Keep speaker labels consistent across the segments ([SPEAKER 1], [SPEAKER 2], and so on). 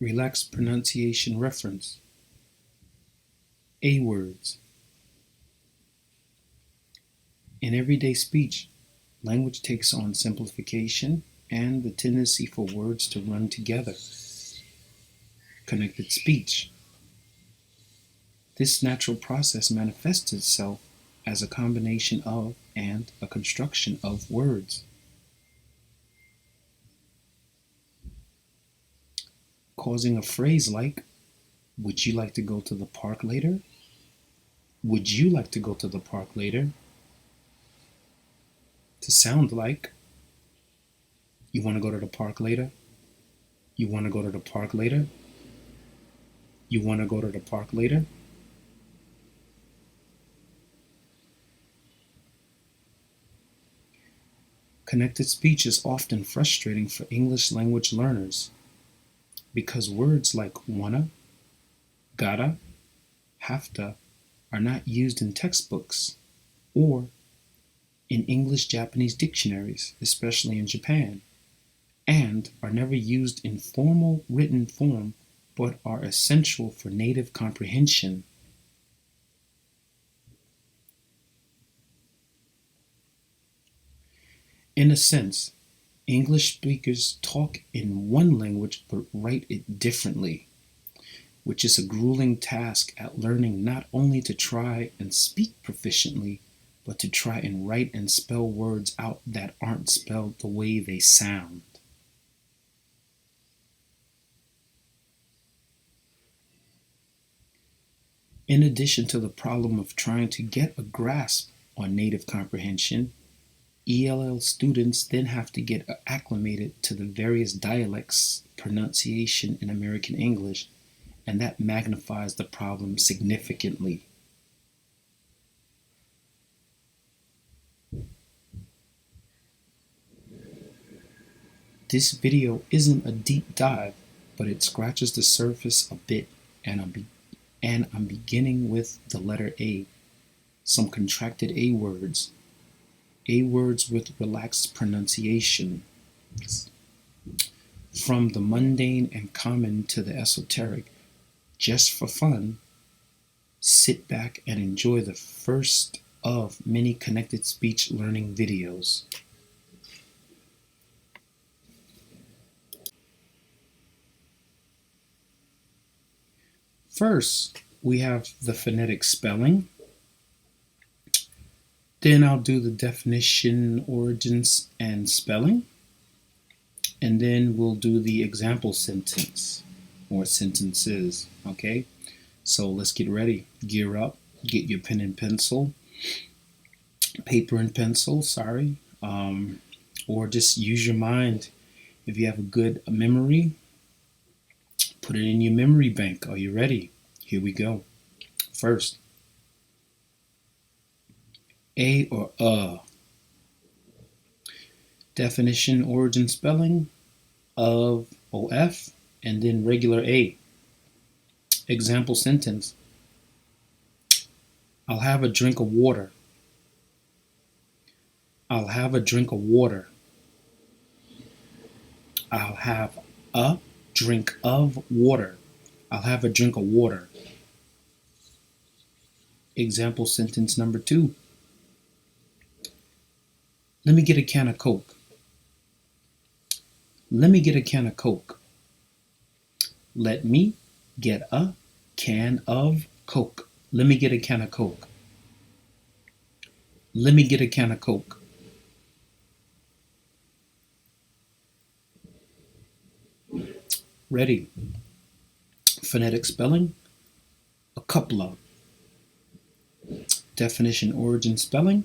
[SPEAKER 1] Relaxed pronunciation reference. A words. In everyday speech, language takes on simplification and the tendency for words to run together. Connected speech. This natural process manifests itself as a combination of and a construction of words. Causing a phrase like, would you like to go to the park later? Would you like to go to the park later? To sound like, you want to go to the park later? You want to go to the park later? You want to go to the park later? Connected speech is often frustrating for English language learners because words like wanna, gotta, hafta are not used in textbooks or in English-Japanese dictionaries, especially in Japan, and are never used in formal written form but are essential for native comprehension. In a sense, English speakers talk in one language but write it differently, which is a grueling task at learning not only to try and speak proficiently, but to try and write and spell words out that aren't spelled the way they sound. In addition to the problem of trying to get a grasp on native comprehension, ELL students then have to get acclimated to the various dialects pronunciation in American English, and that magnifies the problem significantly. This video isn't a deep dive, but it scratches the surface a bit, and I'm beginning with the letter A, some contracted A words with relaxed pronunciation. From the mundane and common to the esoteric, just for fun, sit back and enjoy the first of many connected speech learning videos. First, we have the phonetic spelling. Then I'll do the definition, origins, and spelling. And then we'll do the example sentence or sentences, okay? So let's get ready. Gear up, get your pen and pencil, paper and pencil, sorry. Or just use your mind. If you have a good memory, put it in your memory bank. Are you ready? Here we go. First, A or definition, origin, spelling of OF, and then regular A. Example sentence. I'll have a drink of water. I'll have a drink of water. I'll have a drink of water. I'll have a drink of water. Example sentence number 2. Let me get a can of Coke. Let me get a can of Coke. Let me get a can of Coke. Let me get a can of Coke. Let me get a can of Coke. Ready? Phonetic spelling, a couple of. Definition, origin, spelling,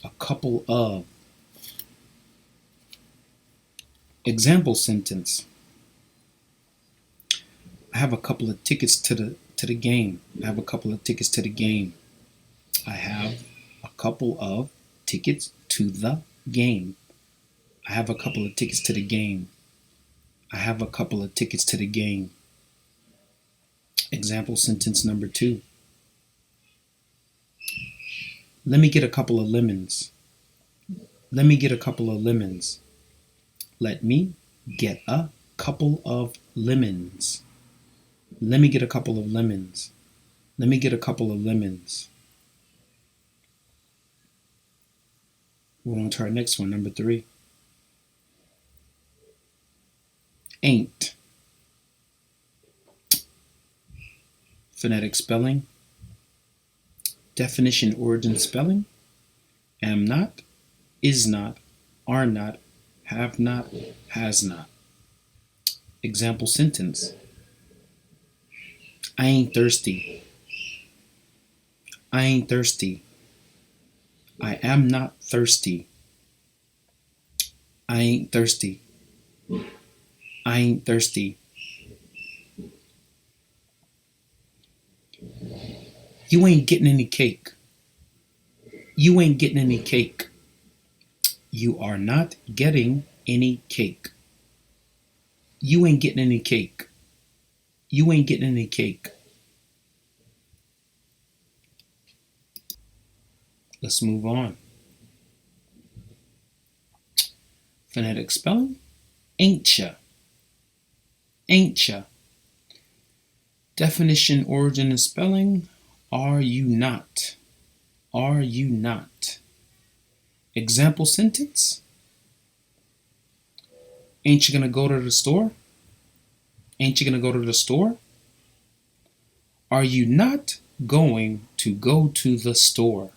[SPEAKER 1] a couple of. Example sentence. I have a couple of tickets to the game. I have a couple of tickets to the game. I have a couple of tickets to the game. I have a couple of tickets to the game. I have a couple of tickets to the game. Example sentence number 2. Let me get a couple of lemons. Let me get a couple of lemons. Let me get a couple of lemons. Let me get a couple of lemons. Let me get a couple of lemons. We're on to our next one, number 3. Ain't. Phonetic spelling. Definition, origin, spelling. Am not, is not, are not, have not, has not. Example sentence. I ain't thirsty. I ain't thirsty. I am not thirsty. I ain't thirsty. I ain't thirsty. You ain't getting any cake. You ain't getting any cake. You are not getting any cake. You ain't getting any cake. You ain't getting any cake. Let's move on. Phonetic spelling. Ain't ya. Ain't ya. Definition, origin, and spelling. Are you not? Are you not? Example sentence. Ain't you gonna go to the store? Ain't you gonna go to the store? Are you not going to go to the store?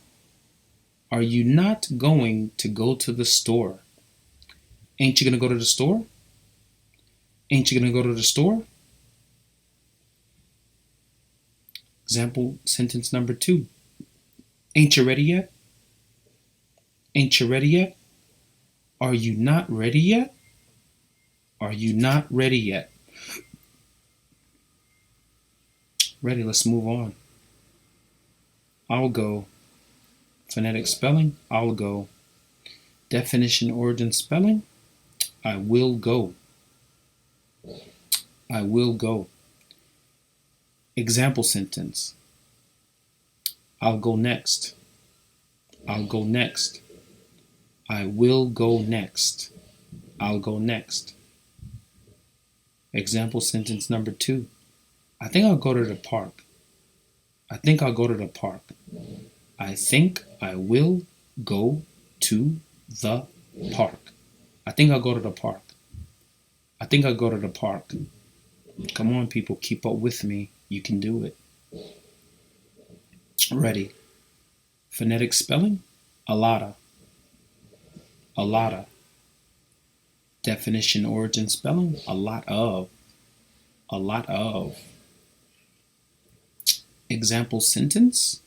[SPEAKER 1] Are you not going to go to the store? Ain't you gonna go to the store? Ain't you gonna go to the store? Example sentence number 2. Ain't you ready yet? Ain't you ready yet? Are you not ready yet? Are you not ready yet? Ready, let's move on. I'll go. Phonetic spelling, I'll go. Definition, origin, spelling, I will go. I will go. Example sentence. I'll go next. I'll go next. I will go next. I'll go next. Example sentence number 2. I think I'll go to the park. I think I'll go to the park. I think I will go to the park. I think I'll go to the park. I think I'll go to the park. Come on, people, keep up with me. You can do it. Ready. Phonetic spelling, a lotta. A lotta. Definition, origin, spelling, a lot of. A lot of. Example sentence.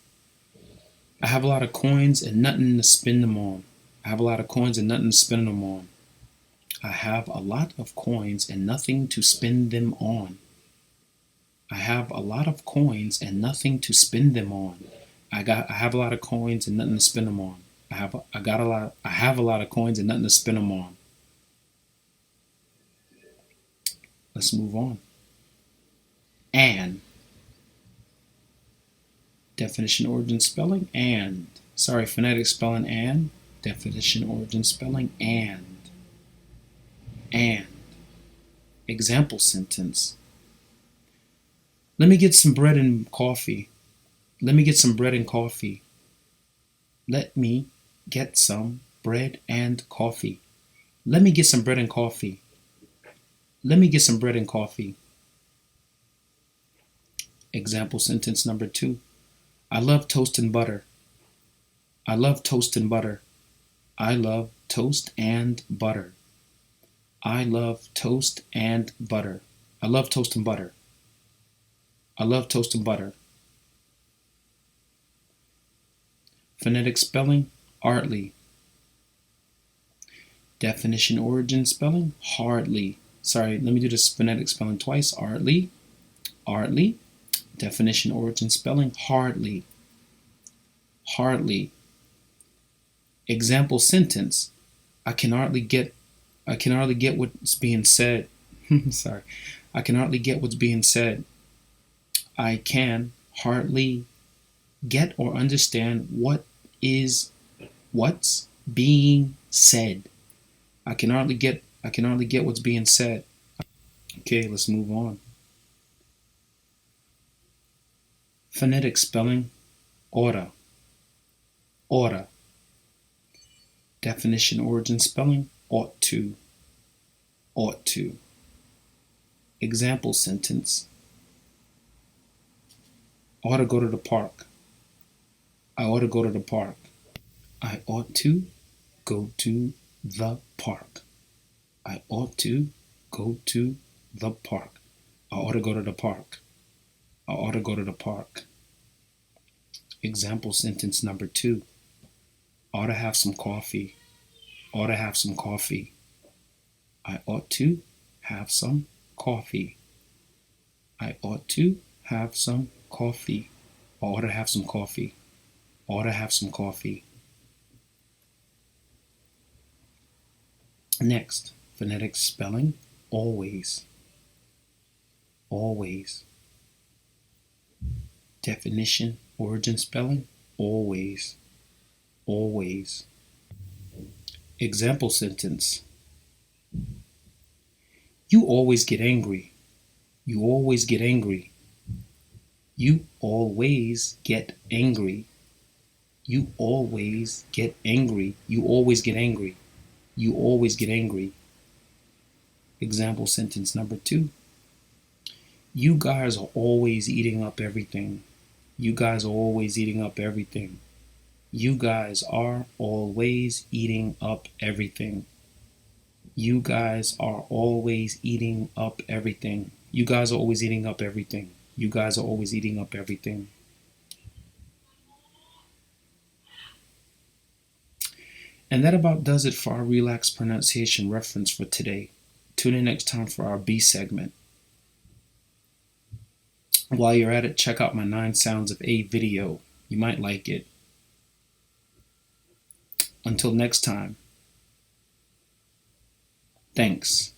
[SPEAKER 1] I have a lot of coins and nothing to spend them on. I have a lot of coins and nothing to spend them on. I have a lot of coins and nothing to spend them on. I have a lot of coins and nothing to spend them on. I have a lot of coins and nothing to spend them on. I have a lot of coins and nothing to spend them on. Let's move on. And. Definition, origin, spelling, and. Sorry, phonetic spelling, and. Definition, origin, spelling, and. And. Example sentence. Let me get some bread and coffee. Let me get some bread and coffee. Let me get some bread and coffee. Let me get some bread and coffee. Let me get some bread and coffee. Example sentence number 2. I love toast and butter. I love toast and butter. I love toast and butter. I love toast and butter. I love toast and butter. I love toast and butter. Phonetic spelling, artly. Definition, origin, spelling, hardly. Sorry, let me do this phonetic spelling twice. Artly. Artly. Definition, origin, spelling, hardly. Hardly. Example sentence. I can hardly get what's being said. Sorry. I can hardly get what's being said. I can hardly get or understand what's being said. I can hardly get what's being said. Okay, let's move on. Phonetic spelling, order, order. Definition, origin, spelling, ought to, ought to. Example sentence, I ought to go to the park. I ought to go to the park. I ought to go to the park. I ought to go to the park. I ought to go to the park. I ought to go to the park. Example sentence number 2. I ought to have some coffee. I ought to have some coffee. I ought to have some coffee. I ought to have some coffee. I ought to have some coffee. I ought to have some coffee. Next, phonetic spelling, always, always. Definition, origin, spelling, always, always. Example sentence, you always get angry. You always get angry. You always get angry. You always get angry. You always get angry. You always get angry. Example sentence number 2. You guys are always eating up everything. You guys are always eating up everything. You guys are always eating up everything. You guys are always eating up everything. You guys are always eating up everything. You guys are always eating up everything. And that about does it for our relaxed pronunciation reference for today. Tune in next time for our B segment. While you're at it, check out my 9 Sounds of A video. You might like it. Until next time, thanks.